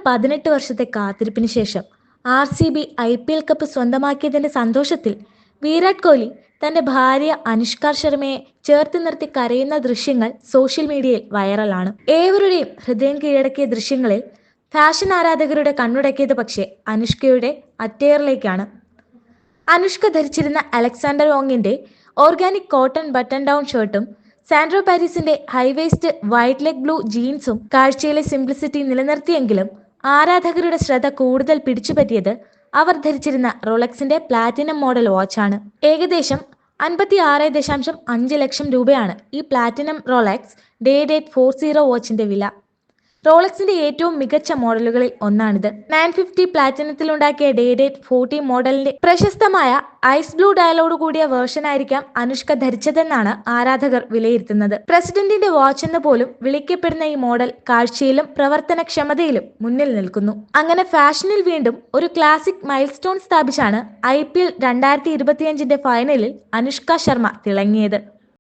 18 വർഷത്തെ കാത്തിരിപ്പിന് ശേഷം RCB IPL കപ്പ് സ്വന്തമാക്കിയതിന്റെ സന്തോഷത്തിൽ വിരാട് കോഹ്ലി തന്റെ ഭാര്യ അനുഷ്ക ശർമ്മയെ ചേർത്ത് നിർത്തി കരയുന്ന ദൃശ്യങ്ങൾ സോഷ്യൽ മീഡിയയിൽ വൈറലാണ്. ഏവരുടെയും ഹൃദയം കീഴടക്കിയ ദൃശ്യങ്ങളിൽ ഫാഷൻ ആരാധകരുടെ കണ്ണുടക്കിയത് പക്ഷേ അനുഷ്കയുടെ അറ്റയറിലേക്കാണ്. അനുഷ്ക ധരിച്ചിരുന്ന അലക്സാണ്ടർ വോങ്ങിന്റെ ഓർഗാനിക് കോട്ടൺ ബട്ടൺ ഡൗൺ ഷർട്ടും സാൻഡ്രോ പാരീസിന്റെ ഹൈവേസ്റ്റ് വൈറ്റ് ലെഗ് ബ്ലൂ ജീൻസും കാഴ്ചയിലെ സിംപ്ലിസിറ്റി നിലനിർത്തിയെങ്കിലും ആരാധകരുടെ ശ്രദ്ധ കൂടുതൽ പിടിച്ചുപറ്റിയത് അവർ ധരിച്ചിരുന്ന റോളക്സിന്റെ പ്ലാറ്റിനം മോഡൽ വാച്ചാണ്. ഏകദേശം 56.5 ലക്ഷം രൂപയാണ് ഈ പ്ലാറ്റിനം റോളക്സ് ഡേ ഡേറ്റ് 40 വാച്ചിന്റെ വില. റോളക്സിന്റെ ഏറ്റവും മികച്ച മോഡലുകളിൽ ഒന്നാണിത്. 950 പ്ലാറ്റിനത്തിലുണ്ടാക്കിയ ഡേ ഡേറ്റ് 40 മോഡലിന്റെ പ്രശസ്തമായ ഐസ് ബ്ലൂ ഡയലോഗ് കൂടിയ വേർഷൻ ആയിരിക്കാം അനുഷ്ക ധരിച്ചതെന്നാണ് ആരാധകർ വിലയിരുത്തുന്നത്. പ്രസിഡന്റിന്റെ വാച്ച് എന്ന് പോലും വിളിക്കപ്പെടുന്ന ഈ മോഡൽ കാഴ്ചയിലും പ്രവർത്തനക്ഷമതയിലും മുന്നിൽ നിൽക്കുന്നു. അങ്ങനെ ഫാഷനിൽ വീണ്ടും ഒരു ക്ലാസിക് മൈൽ സ്റ്റോൺ സ്ഥാപിച്ചാണ് IPL 2025 ഫൈനലിൽ അനുഷ്ക ശർമ്മ തിളങ്ങിയത്.